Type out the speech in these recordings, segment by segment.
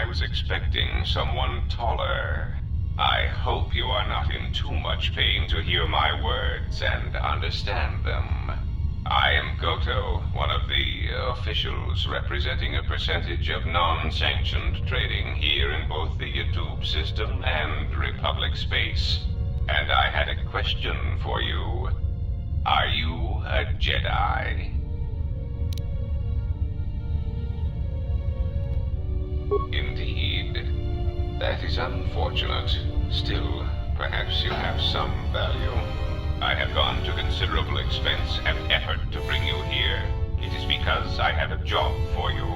was expecting someone taller. I hope you are not in too much pain to hear my words and understand them. I am Goto, one of the officials representing a percentage of non-sanctioned trading here in both the YouTube system and Republic space. And I had a question for you. Are you a Jedi? Indeed. That is unfortunate. Still, perhaps you have some value. I have gone to considerable expense and effort to bring you here. It is because I have a job for you.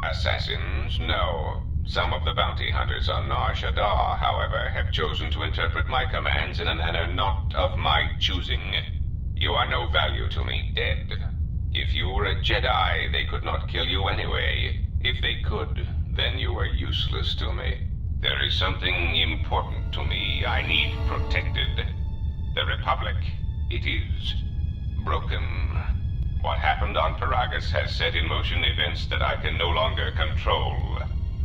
Assassins? No. Some of the bounty hunters on Nar Shaddaa, however, have chosen to interpret my commands in a manner not of my choosing. You are no value to me, dead. If you were a Jedi, they could not kill you anyway. If they could, then you are useless to me. There is something important to me I need protected. The Republic, it is broken. What happened on Paragus has set in motion events that I can no longer control.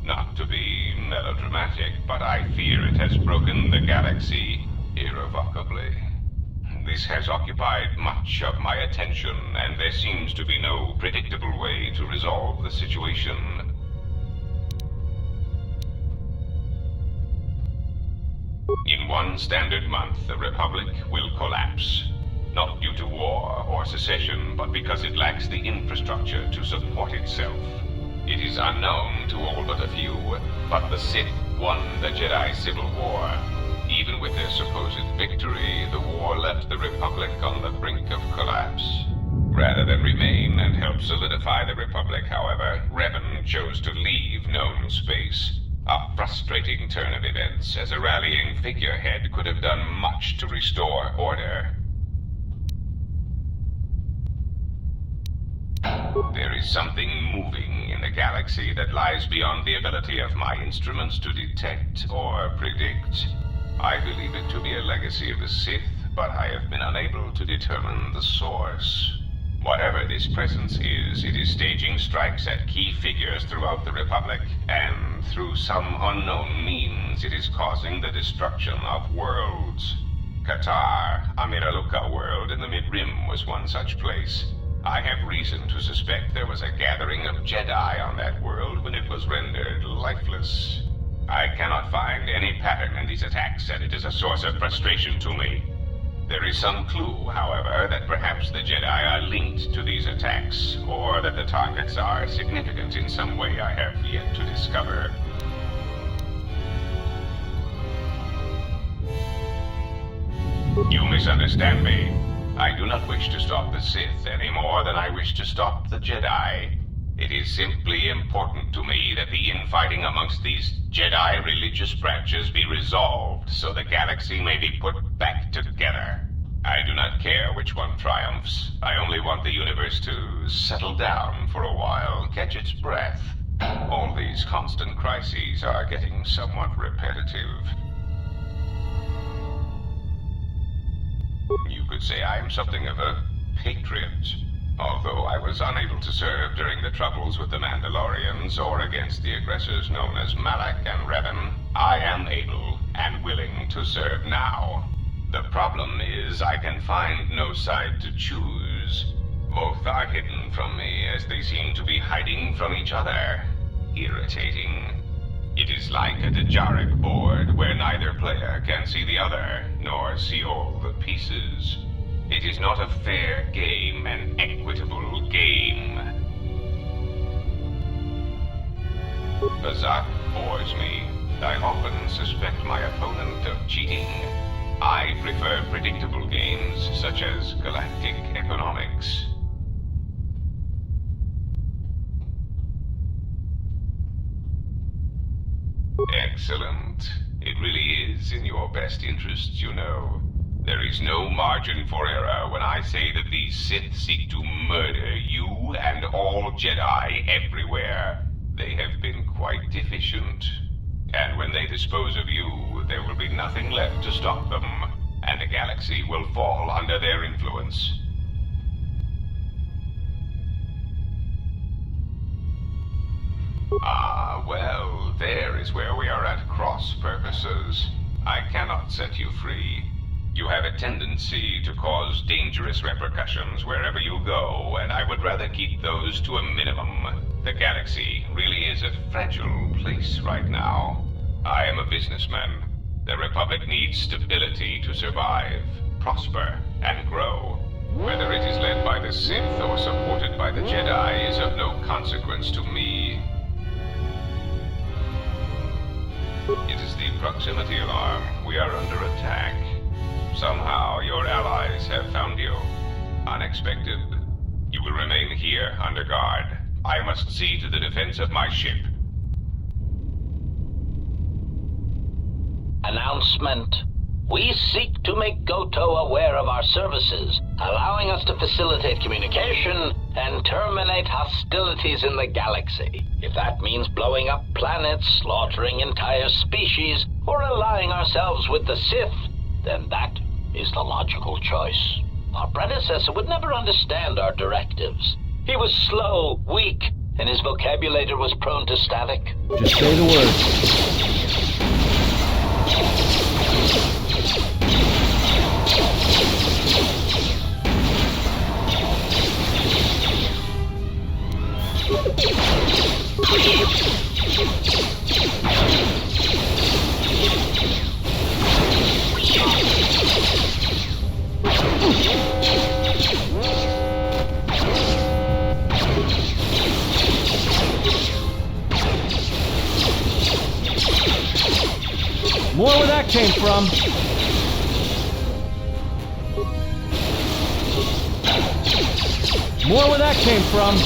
Not to be melodramatic, but I fear it has broken the galaxy irrevocably. This has occupied much of my attention, and there seems to be no predictable way to resolve the situation. In one standard month, the Republic will collapse. Not due to war or secession, but because it lacks the infrastructure to support itself. It is unknown to all but a few, but the Sith won the Jedi Civil War. Even with their supposed victory, the war left the Republic on the brink of collapse. Rather than remain and help solidify the Republic, however, Revan chose to leave known space. A frustrating turn of events, as a rallying figurehead could have done much to restore order. There is something moving in the galaxy that lies beyond the ability of my instruments to detect or predict. I believe it to be a legacy of the Sith, but I have been unable to determine the source. Whatever this presence is, it is staging strikes at key figures throughout the Republic, and through some unknown means, it is causing the destruction of worlds. KotOR, a Miraluka world in the Mid-Rim, was one such place. I have reason to suspect there was a gathering of Jedi on that world when it was rendered lifeless. I cannot find any pattern in these attacks, and it is a source of frustration to me. There is some clue, however, that perhaps the Jedi are linked to these attacks, or that the targets are significant in some way I have yet to discover. You misunderstand me. I do not wish to stop the Sith any more than I wish to stop the Jedi. It is simply important to me that the infighting amongst these Jedi religious branches be resolved so the galaxy may be put back together. I do not care which one triumphs. I only want the universe to settle down for a while, catch its breath. All these constant crises are getting somewhat repetitive. You could say I am something of a patriot. Although I was unable to serve during the troubles with the Mandalorians or against the aggressors known as Malak and Revan, I am able and willing to serve now. The problem is I can find no side to choose. Both are hidden from me as they seem to be hiding from each other. Irritating. It is like a Dejaric board where neither player can see the other, nor see all the pieces. It is not a fair game, an equitable game. Bazak bores me. I often suspect my opponent of cheating. I prefer predictable games, such as galactic economics. Excellent. It really is in your best interests, you know. There is no margin for error when I say that these Sith seek to murder you and all Jedi everywhere. They have been quite efficient. And when they dispose of you, there will be nothing left to stop them, and the galaxy will fall under their influence. Ah, well, there is where we are at cross purposes. I cannot set you free. You have a tendency to cause dangerous repercussions wherever you go, and I would rather keep those to a minimum. The galaxy really is a fragile place right now. I am a businessman. The Republic needs stability to survive, prosper, and grow. Whether it is led by the Sith or supported by the Jedi is of no consequence to me. It is the proximity alarm. We are under attack. Somehow your allies have found you. Unexpected. You will remain here under guard. I must see to the defense of my ship. Announcement. We seek to make Goto aware of our services, allowing us to facilitate communication and terminate hostilities in the galaxy. If that means blowing up planets, slaughtering entire species, or allying ourselves with the Sith, then that is the logical choice. Our predecessor would never understand our directives. He was slow, weak, and his vocabulary was prone to static. Just say the word. More where that came from. More where that came from.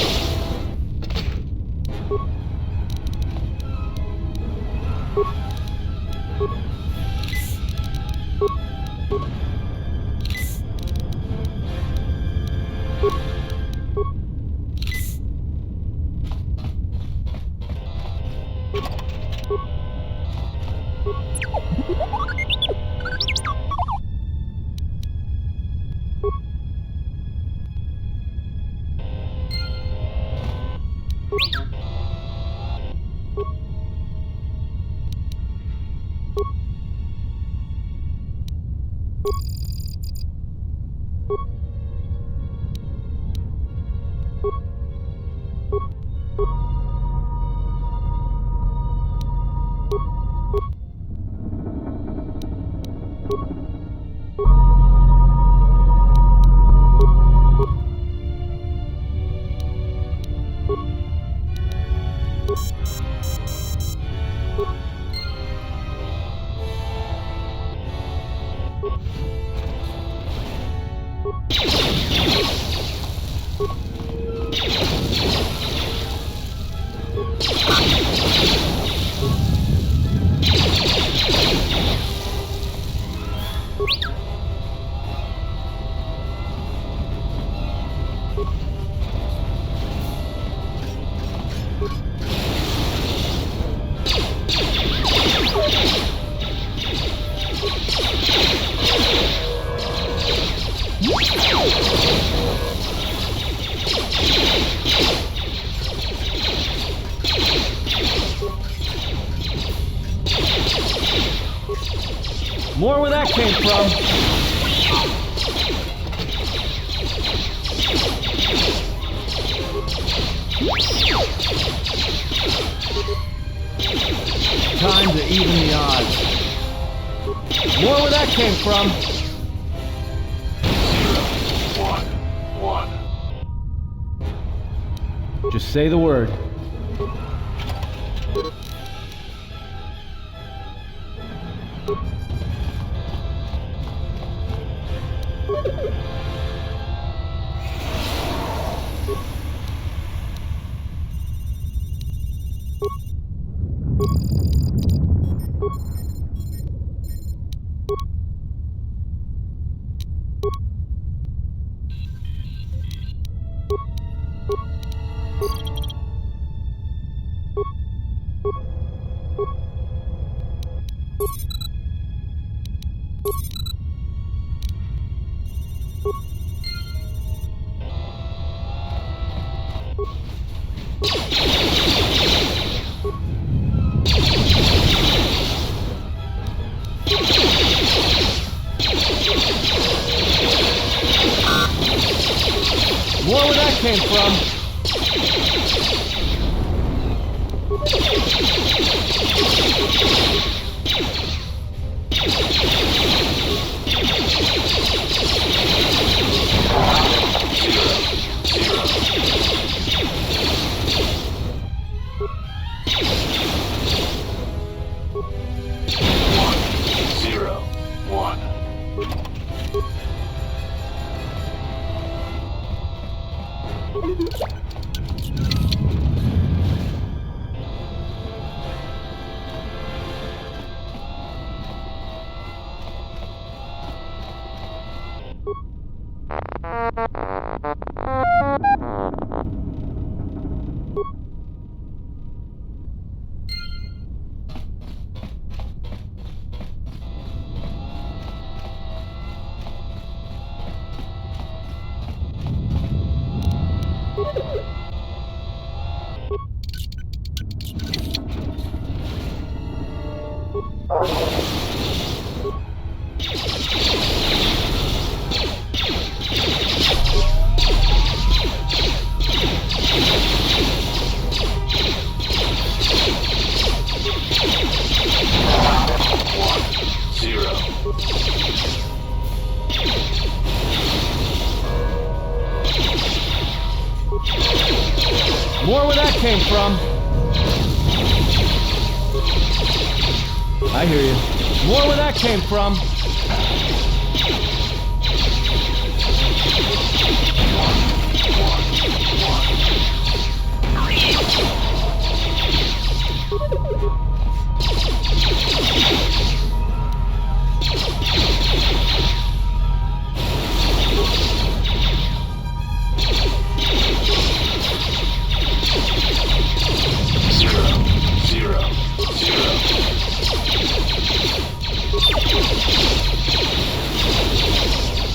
More where that came from. Time to even the odds. More where that came from. 1-1. Just say the word. came from. More where that came from. I hear you. More where that came from.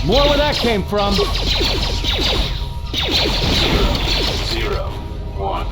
More where that came from. 0-0-1.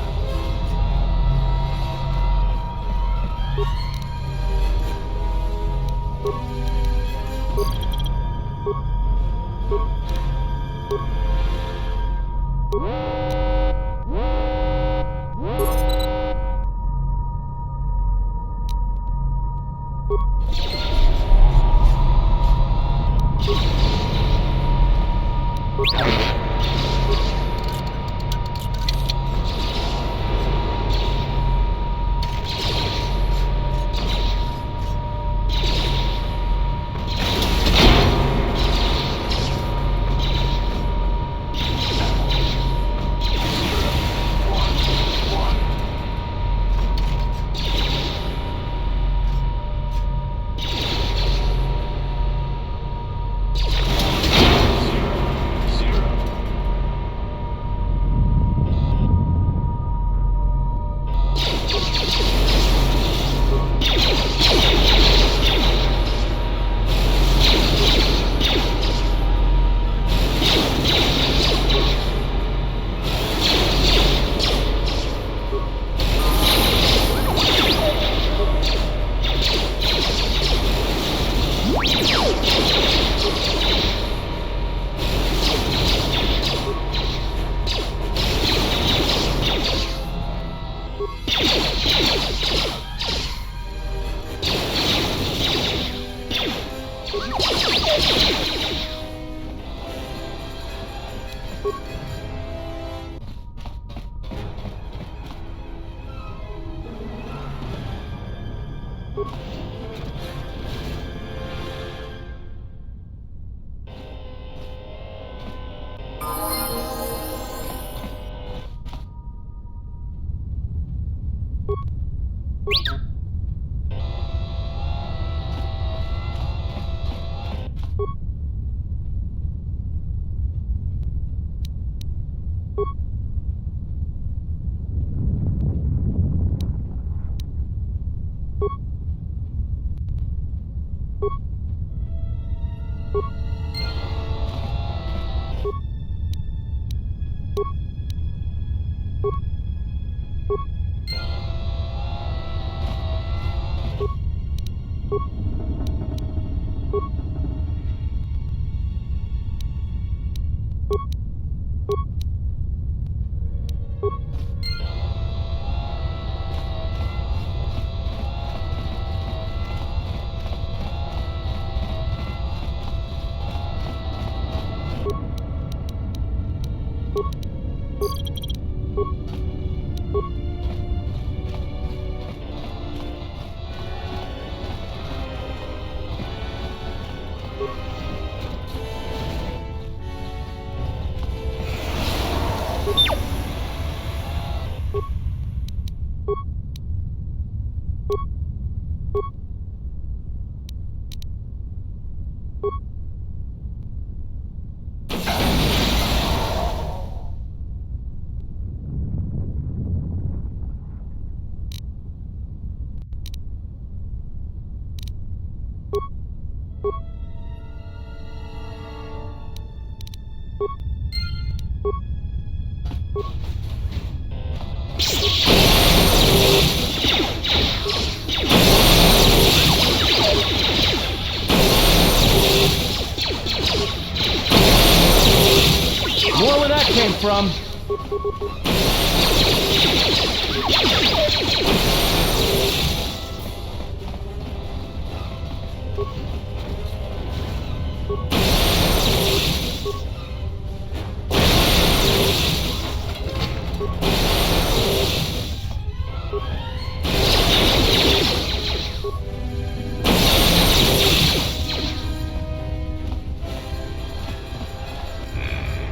More where that came from.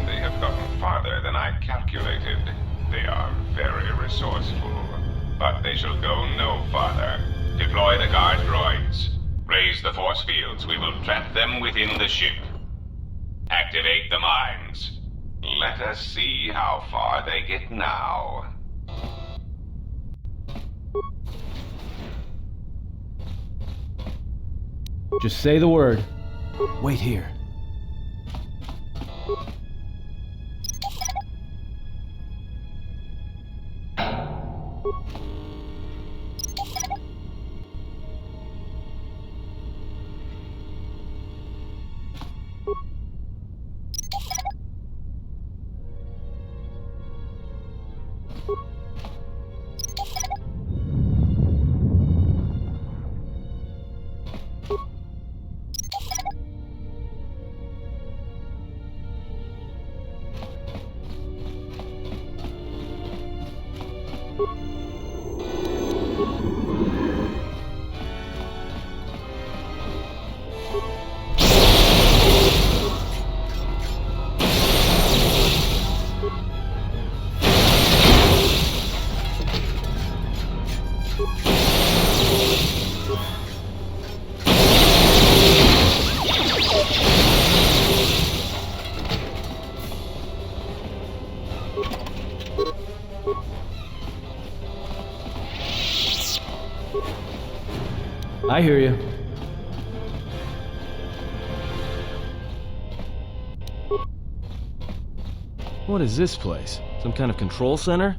They have gotten farther than I calculated. They are very resourceful, but they shall go no farther. Deploy the guard droids. Raise the force fields. We will trap them within the ship. Activate the mines. Let us see how far they get now. Just say the word. Wait here. I hear you. What is this place? Some kind of control center?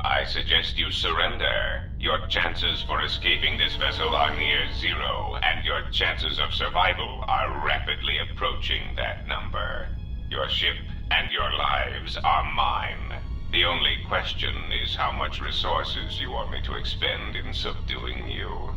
I suggest you surrender. Your chances for escaping this vessel are near zero, and your chances of survival are rapidly approaching that number. Your ship and your lives are mine. The only question is how much resources you want me to expend in subduing you.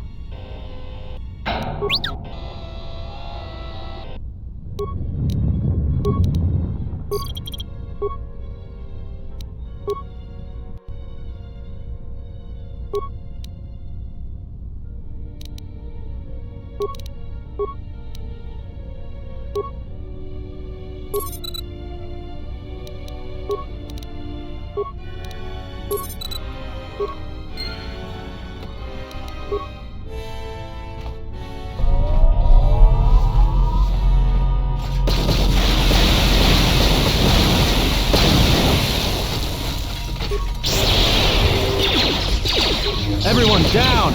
Everyone down!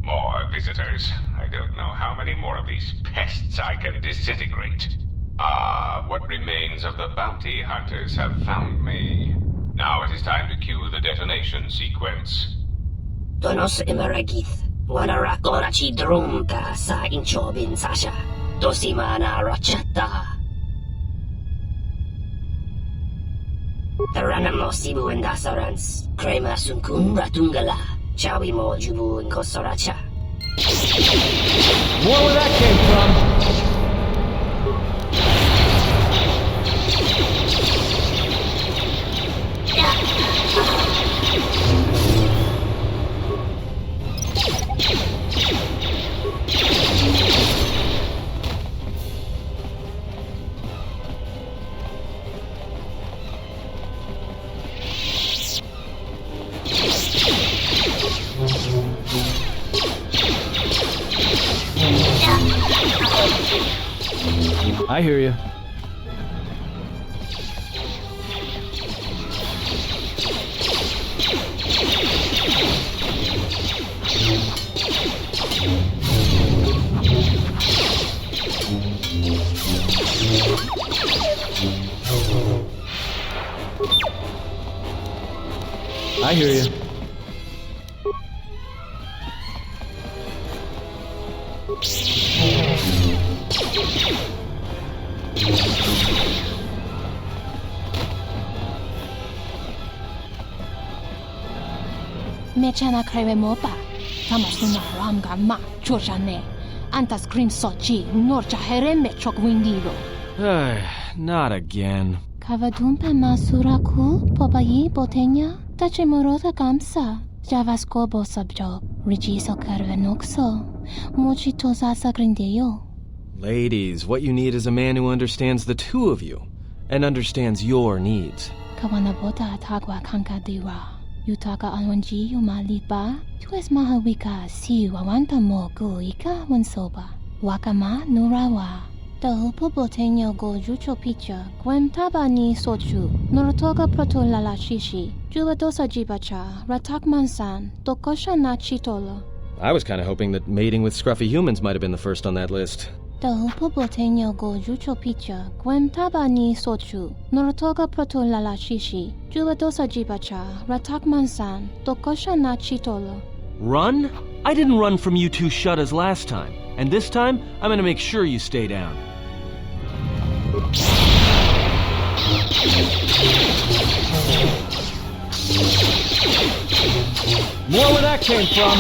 More visitors. I don't know how many more of these pests I can disintegrate. Ah, what remains of the bounty hunters have found me. Now it is time to cue the detonation sequence. Donos Imaragith, Wanara Orachi Drumta sa Inchobin Sasha, Dosimana Rachata. Taranamo Sibu and Dasarans, Krema Sunkun Ratungala, Chawi Mo Jubu and Kosoracha. More where that came from. I hear you. I hear you. Mechana creve mopa. Tamasuna ramga ma chojane. Antas grim sochi norcha hereme chok windigo. Not again. Kavadumpe masuraku popayi botenya. Tachimorota kamsa. Javaskobo subjob. Rigiso carvenoxo. Mochito sasa grindeyo. Ladies, what you need is a man who understands the two of you and understands your needs. Kawanabota atagwa kankadiwa. Yutaka alwanji yumalipa. Tues mahawika si wawanta mogu ika wansoba. Wakama nurawa. Tahupo botenyo go jucho picha. Gwem taba ni sochu. Norotoga proto lala shishi. Jubadosa jibacha. Ratak mansan. Tokosha na chitolo. I was kind of hoping that mating with scruffy humans might have been the first on that list. Tahupo botenyo go jucho picha. Gwem taba ni sochu. Norotoga proto lala shishi. Jubadosa jibacha. Ratak mansan. Tokosha na chitolo. Run? I didn't run from you two Shaddaas last time. And this time, I'm gonna make sure you stay down. More where that came from.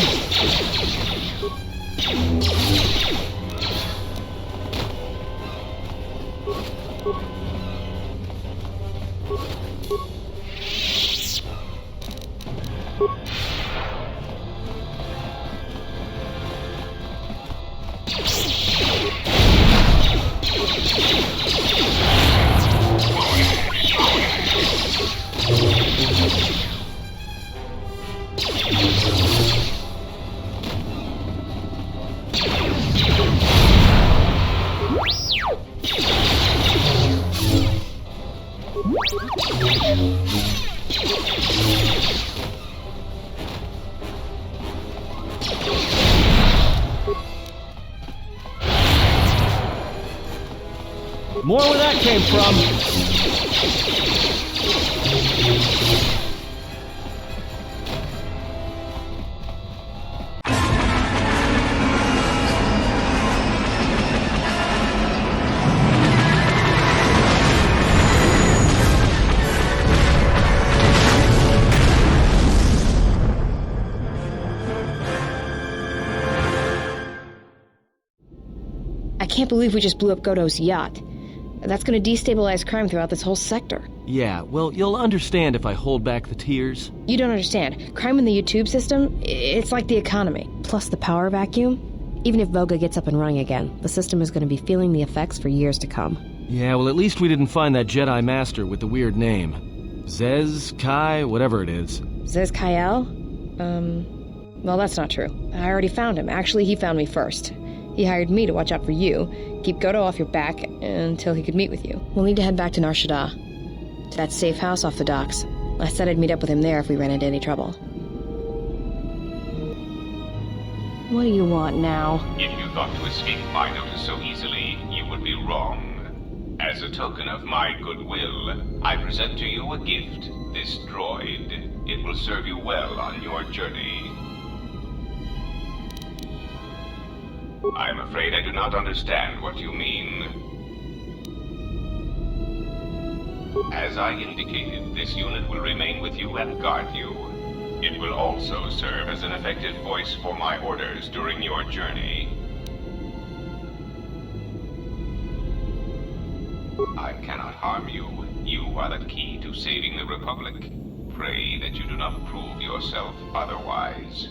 More where that came from. I can't believe we just blew up Goto's yacht. That's gonna destabilize crime throughout this whole sector. Yeah, well, you'll understand if I hold back the tears. You don't understand. Crime in the YouTube system, it's like the economy. Plus the power vacuum. Even if Voga gets up and running again, the system is gonna be feeling the effects for years to come. Yeah, well, at least we didn't find that Jedi Master with the weird name. Zez, Kai, whatever it is. Zez Kyle? Well, that's not true. I already found him. Actually, he found me first. He hired me to watch out for you, keep Goto off your back until he could meet with you. We'll need to head back to Nar Shaddaa, to that safe house off the docks. I said I'd meet up with him there if we ran into any trouble. What do you want now? If you thought to escape my notice so easily, you would be wrong. As a token of my goodwill, I present to you a gift, this droid. It will serve you well on your journey. I'm afraid I do not understand what you mean. As I indicated, this unit will remain with you and guard you. It will also serve as an effective voice for my orders during your journey. I cannot harm you. You are the key to saving the Republic. Pray that you do not prove yourself otherwise.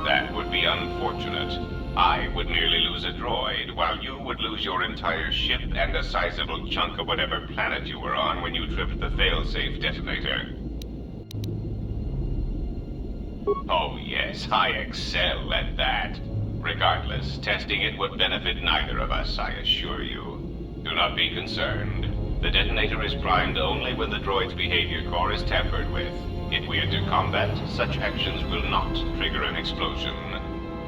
That would be unfortunate. I would merely lose a droid, while you would lose your entire ship and a sizable chunk of whatever planet you were on when you tripped the failsafe detonator. Oh yes, I excel at that. Regardless, testing it would benefit neither of us, I assure you. Do not be concerned. The detonator is primed only when the droid's behavior core is tampered with. If we enter combat, such actions will not trigger an explosion.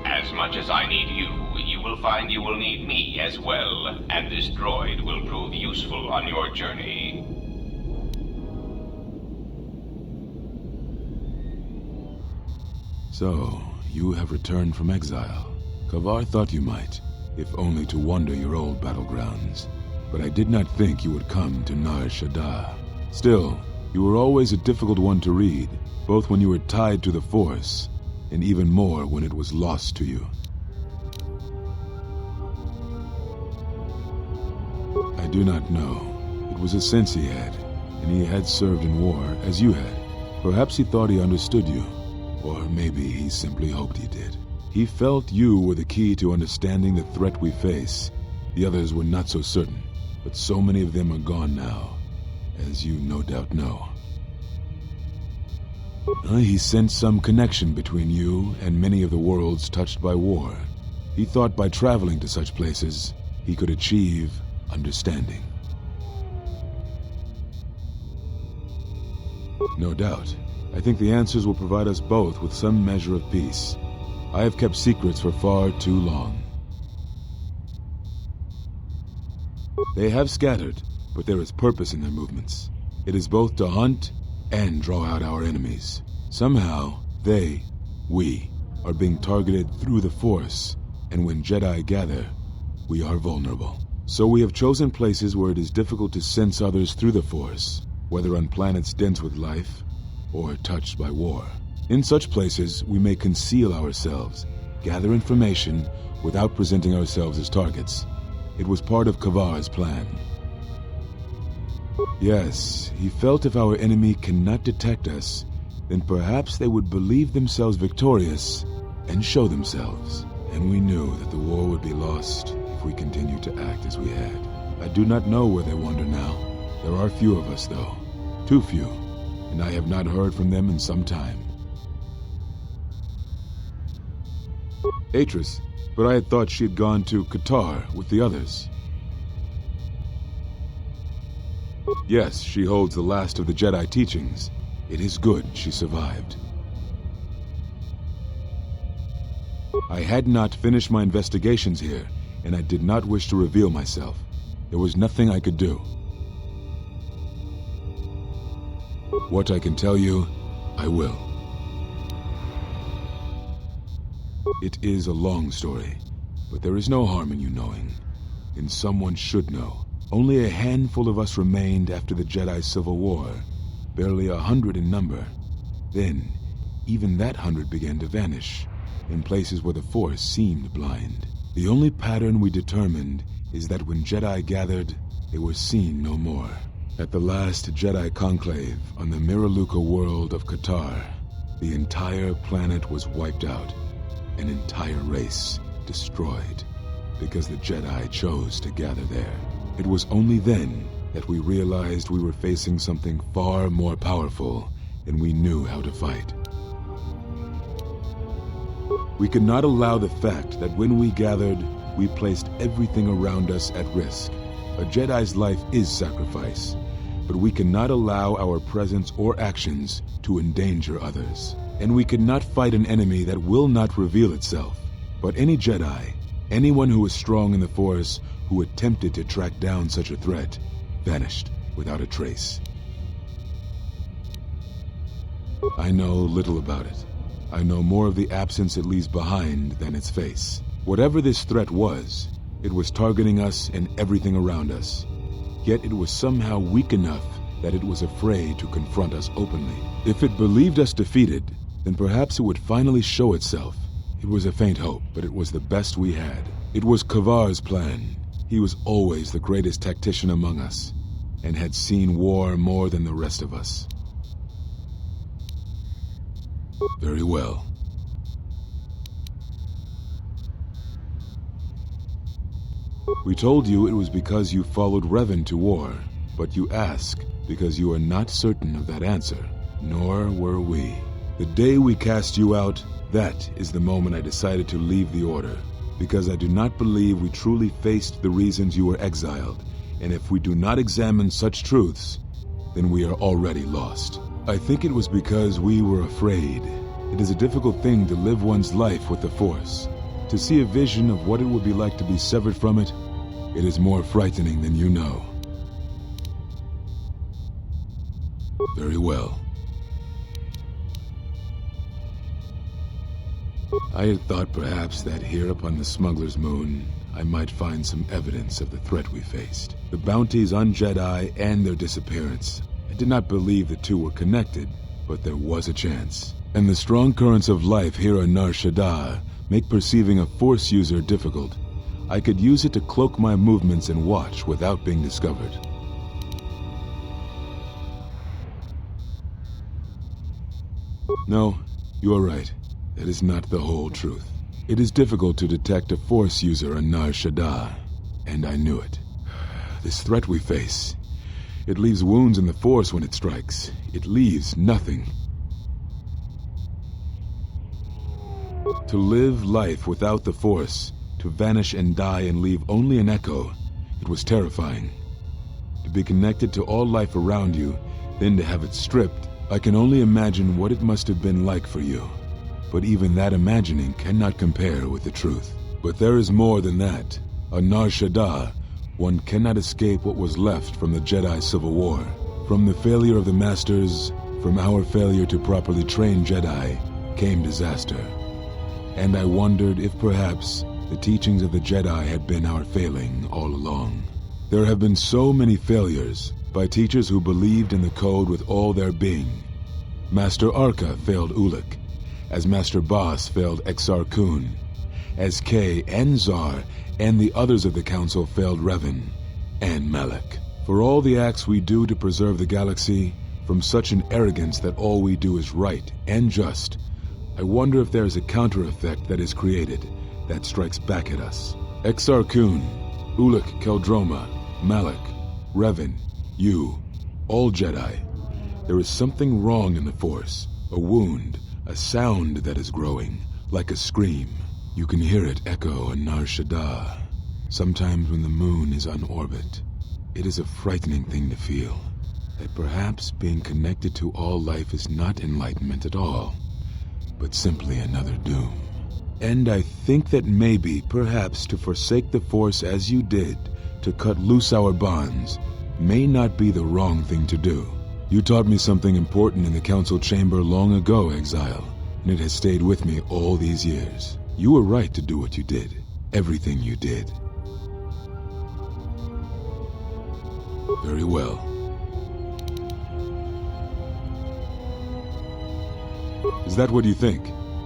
As much as I need you, you will find you will need me as well, and this droid will prove useful on your journey. So, you have returned from exile. KotOR thought you might, if only to wander your old battlegrounds. But I did not think you would come to Nar Shaddaa. Still, you were always a difficult one to read, both when you were tied to the Force, and even more when it was lost to you. I do not know. It was a sense he had, and he had served in war as you had. Perhaps he thought he understood you, or maybe he simply hoped he did. He felt you were the key to understanding the threat we face. The others were not so certain, but so many of them are gone now, as you no doubt know. He sensed some connection between you and many of the worlds touched by war. He thought by traveling to such places, he could achieve understanding. No doubt. I think the answers will provide us both with some measure of peace. I have kept secrets for far too long. They have scattered, but there is purpose in their movements. It is both to hunt and draw out our enemies. Somehow, we, are being targeted through the Force, and when Jedi gather, we are vulnerable. So we have chosen places where it is difficult to sense others through the Force, whether on planets dense with life, or touched by war. In such places, we may conceal ourselves, gather information, without presenting ourselves as targets. It was part of KotOR's plan. Yes, he felt if our enemy cannot detect us, then perhaps they would believe themselves victorious and show themselves. And we knew that the war would be lost if we continued to act as we had. I do not know where they wander now. There are few of us, though. Too few, and I have not heard from them in some time. Atris, but I had thought she had gone to KotOR with the others. Yes, she holds the last of the Jedi teachings. It is good she survived. I had not finished my investigations here, and I did not wish to reveal myself. There was nothing I could do. What I can tell you, I will. It is a long story, but there is no harm in you knowing, and someone should know. Only a handful of us remained after the Jedi Civil War, barely 100 in number. Then, even that 100 began to vanish, in places where the Force seemed blind. The only pattern we determined is that when Jedi gathered, they were seen no more. At the last Jedi conclave on the Miraluka world of KotOR, the entire planet was wiped out, an entire race destroyed, because the Jedi chose to gather there. It was only then that we realized we were facing something far more powerful than we knew how to fight. We could not allow the fact that when we gathered, we placed everything around us at risk. A Jedi's life is sacrifice, but we cannot allow our presence or actions to endanger others. And we cannot fight an enemy that will not reveal itself. But any Jedi, anyone who was strong in the Force, who attempted to track down such a threat, vanished without a trace. I know little about it. I know more of the absence it leaves behind than its face. Whatever this threat was, it was targeting us and everything around us. Yet it was somehow weak enough that it was afraid to confront us openly. If it believed us defeated, then perhaps it would finally show itself. It was a faint hope, but it was the best we had. It was KotOR's plan. He was always the greatest tactician among us, and had seen war more than the rest of us. Very well. We told you it was because you followed Revan to war, but you ask because you are not certain of that answer, nor were we. The day we cast you out, that is the moment I decided to leave the Order, because I do not believe we truly faced the reasons you were exiled, and if we do not examine such truths, then we are already lost. I think it was because we were afraid. It is a difficult thing to live one's life with the Force. To see a vision of what it would be like to be severed from it, it is more frightening than you know. Very well. I had thought perhaps that here upon the Smuggler's Moon, I might find some evidence of the threat we faced. The bounties on Jedi and their disappearance. I did not believe the two were connected, but there was a chance. And the strong currents of life here on Nar Shaddaa make perceiving a Force user difficult. I could use it to cloak my movements and watch without being discovered. No, you are right. That is not the whole truth. It is difficult to detect a Force user on Nar Shaddaa, and I knew it. This threat we face, it leaves wounds in the Force when it strikes. It leaves nothing. To live life without the Force, to vanish and die and leave only an echo, it was terrifying. To be connected to all life around you, then to have it stripped, I can only imagine what it must have been like for you. But even that imagining cannot compare with the truth. But there is more than that. On Nar Shaddaa, one cannot escape what was left from the Jedi Civil War. From the failure of the Masters, from our failure to properly train Jedi, came disaster. And I wondered if perhaps the teachings of the Jedi had been our failing all along. There have been so many failures by teachers who believed in the code with all their being. Master Arca failed Ulic, as Master Boss failed Exar Kun, as Kay and Zar and the others of the Council failed Revan and Malak. For all the acts we do to preserve the galaxy, from such an arrogance that all we do is right and just, I wonder if there is a counter-effect that is created that strikes back at us. Exar Kun, Ulic Keldroma, Malak, Revan, you, all Jedi. There is something wrong in the Force, a wound, a sound that is growing, like a scream. You can hear it echo on Nar Shaddaa. Sometimes when the moon is on orbit, it is a frightening thing to feel, that perhaps being connected to all life is not enlightenment at all, but simply another doom. And I think that maybe, perhaps, to forsake the Force as you did, to cut loose our bonds, may not be the wrong thing to do. You taught me something important in the Council Chamber long ago, Exile, and it has stayed with me all these years. You were right to do what you did, everything you did. Very well. Is that what you think?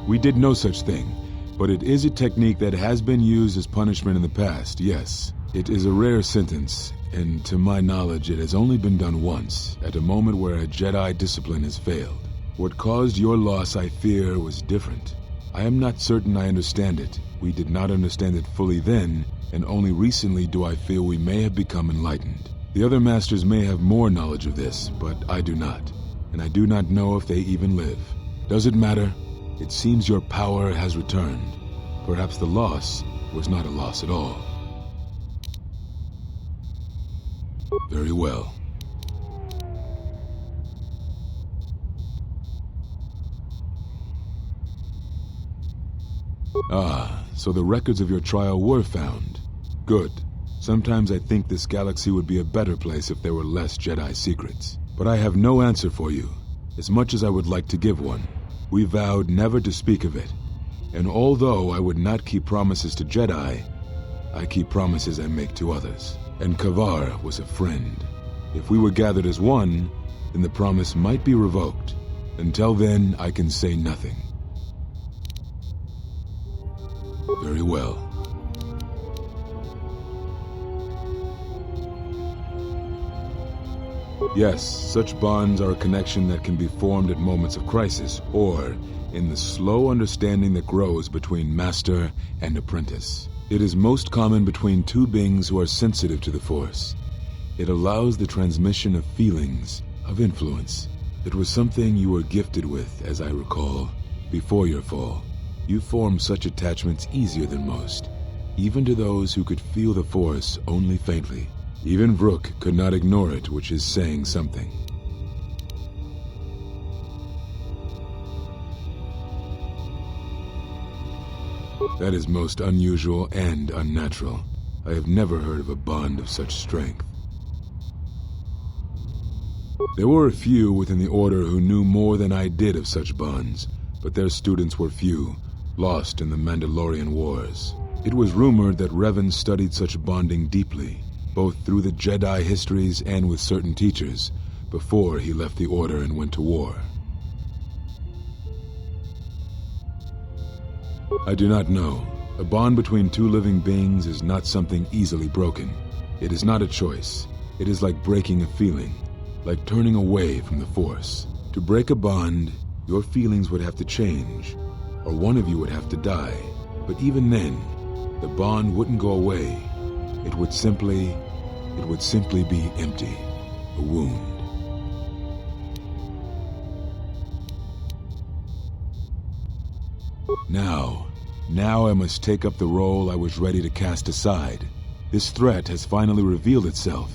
We did no such thing, but it is a technique that has been used as punishment in the past, yes. It is a rare sentence, and to my knowledge it has only been done once, at a moment where a Jedi discipline has failed. What caused your loss, I fear, was different. I am not certain I understand it. We did not understand it fully then, and only recently do I feel we may have become enlightened. The other masters may have more knowledge of this, but I do not. And I do not know if they even live. Does it matter? It seems your power has returned. Perhaps the loss was not a loss at all. Very well. Ah, so the records of your trial were found. Good. Sometimes I think this galaxy would be a better place if there were less Jedi secrets. But I have no answer for you, as much as I would like to give one. We vowed never to speak of it. And although I would not keep promises to Jedi, I keep promises I make to others. And KotOR was a friend. If we were gathered as one, then the promise might be revoked. Until then, I can say nothing. Very well. Yes, such bonds are a connection that can be formed at moments of crisis, or in the slow understanding that grows between master and apprentice. It is most common between two beings who are sensitive to the Force. It allows the transmission of feelings, of influence. It was something you were gifted with, as I recall, before your fall. You formed such attachments easier than most, even to those who could feel the Force only faintly. Even Vrook could not ignore it, which is saying something. That is most unusual and unnatural. I have never heard of a bond of such strength. There were a few within the Order who knew more than I did of such bonds, but their students were few, lost in the Mandalorian Wars. It was rumored that Revan studied such bonding deeply, both through the Jedi histories and with certain teachers, before he left the Order and went to war. I do not know. A bond between two living beings is not something easily broken. It is not a choice. It is like breaking a feeling, like turning away from the Force. To break a bond, your feelings would have to change, or one of you would have to die. But even then, the bond wouldn't go away. It would simply be empty, a wound. Now I must take up the role I was ready to cast aside. This threat has finally revealed itself,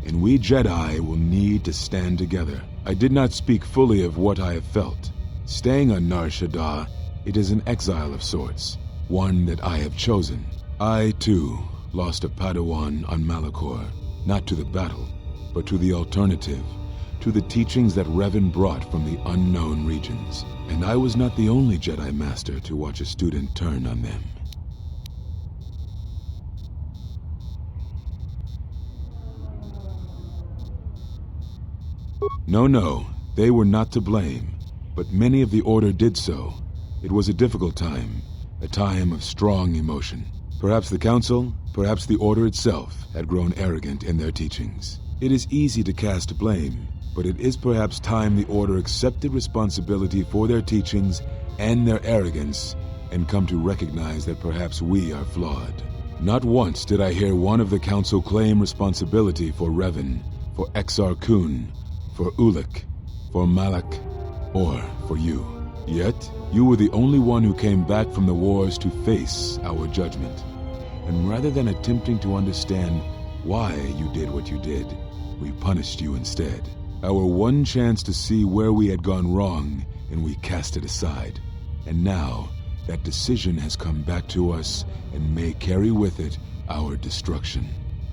and we Jedi will need to stand together. I did not speak fully of what I have felt. Staying on Nar Shaddaa, it is an exile of sorts, one that I have chosen. I, too, lost a Padawan on Malachor, not to the battle, but to the alternative, to the teachings that Revan brought from the unknown regions. And I was not the only Jedi Master to watch a student turn on them. No, they were not to blame, but many of the Order did so. It was a difficult time, a time of strong emotion. Perhaps the Council, perhaps the Order itself, had grown arrogant in their teachings. It is easy to cast blame, but it is perhaps time the Order accepted responsibility for their teachings and their arrogance, and come to recognize that perhaps we are flawed. Not once did I hear one of the Council claim responsibility for Revan, for Exar Kun, for Ulic, for Malak, or for you. Yet, you were the only one who came back from the wars to face our judgment. And rather than attempting to understand why you did what you did, we punished you instead. Our one chance to see where we had gone wrong, and we cast it aside. And now, that decision has come back to us and may carry with it our destruction.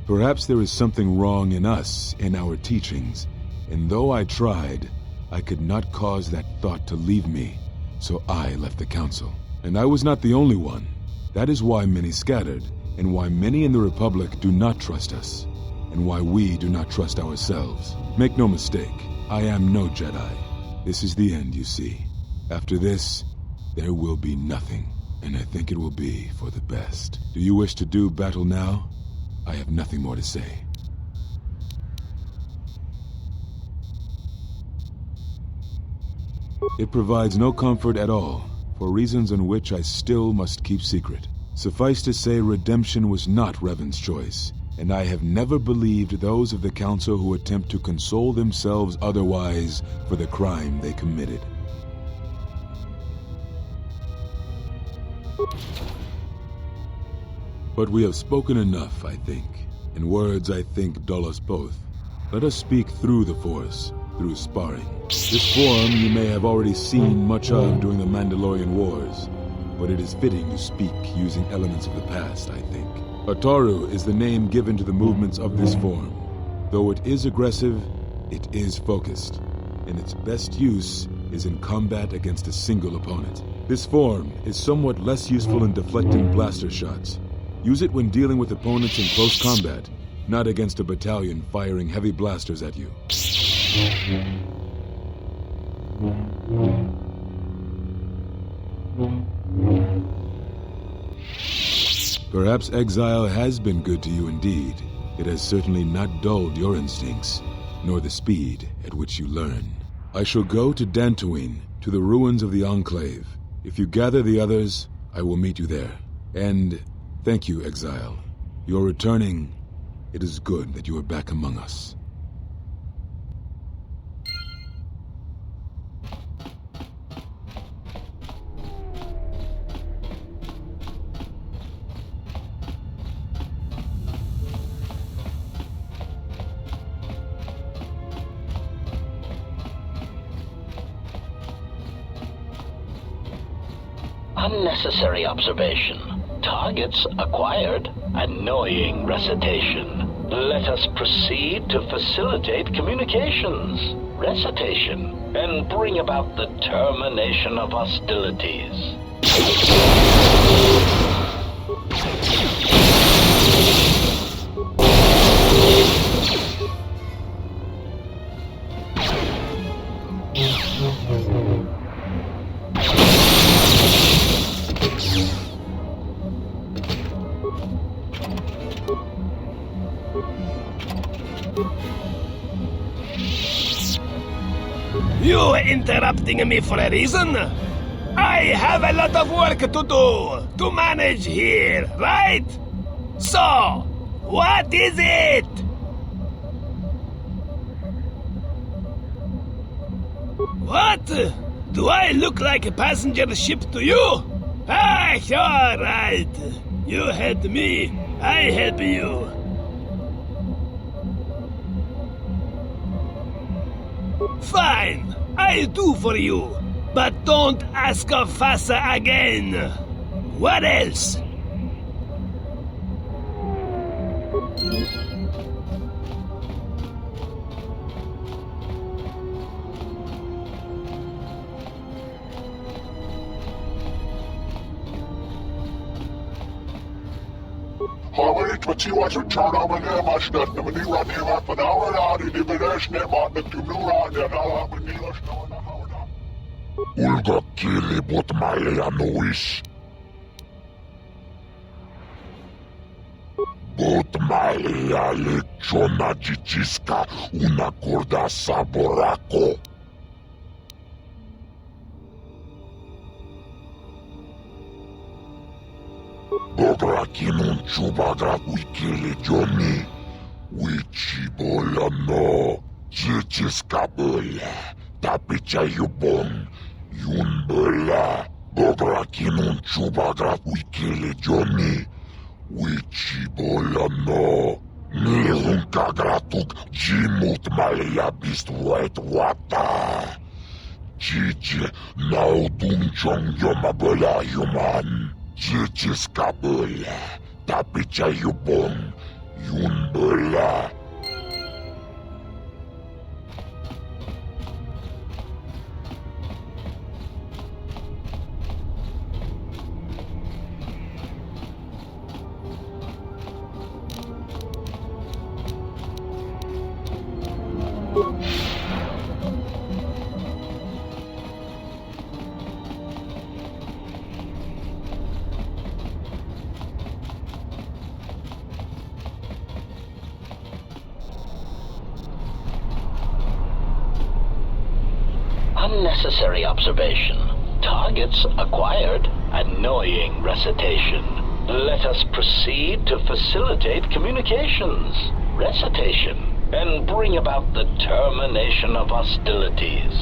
Perhaps there is something wrong in us, in our teachings, and though I tried, I could not cause that thought to leave me, so I left the Council. And I was not the only one. That is why many scattered, and why many in the Republic do not trust us, and why we do not trust ourselves. Make no mistake, I am no Jedi. This is the end, you see. After this, there will be nothing, and I think it will be for the best. Do you wish to do battle now? I have nothing more to say. It provides no comfort at all, for reasons in which I still must keep secret. Suffice to say, redemption was not Revan's choice. and I have never believed those of the Council who attempt to console themselves otherwise for the crime they committed. But we have spoken enough, I think, and words, I think, dull us both. Let us speak through the Force, through sparring. This form you may have already seen much of during the Mandalorian Wars, but it is fitting to speak using elements of the past, I think. Ataru is the name given to the movements of this form. Though it is aggressive, it is focused, and its best use is in combat against a single opponent. This form is somewhat less useful in deflecting blaster shots. Use it when dealing with opponents in close combat, not against a battalion firing heavy blasters at you. Perhaps Exile has been good to you indeed. It has certainly not dulled your instincts, nor the speed at which you learn. I shall go to Dantooine, to the ruins of the Enclave. If you gather the others, I will meet you there. And thank you, Exile. You're returning. It is good that you are back among us. Unnecessary observation. Targets acquired. Annoying recitation. Let us proceed to facilitate communications. Recitation. And bring about the termination of hostilities. You interrupting me for a reason? I have a lot of work to do, to manage here, right? So, what is it? What? Do I look like a passenger ship to you? Ah, all right. You help me, I help you. Fine, I'll do for you, but don't ask of Fasa again. What else? Ulgo kili but malea nuis. But malea lechona jijiska una corda saborako. Bogra kinun chubagra wikili jomi. Wichibola no. Jijiska bola. Tapicha yubon. Yun bola. Bogra kinun chubagra wikili jomi. Wichibola no. Nihun kagratuk jimut malia bist white wata. Jiji naudun chong yomabola yuman. Jijis kabola. Tapicha yubon. Yun bola. Unnecessary observation. Targets acquired. Annoying recitation. Let us proceed to facilitate communications, recitation, and bring about the termination of hostilities.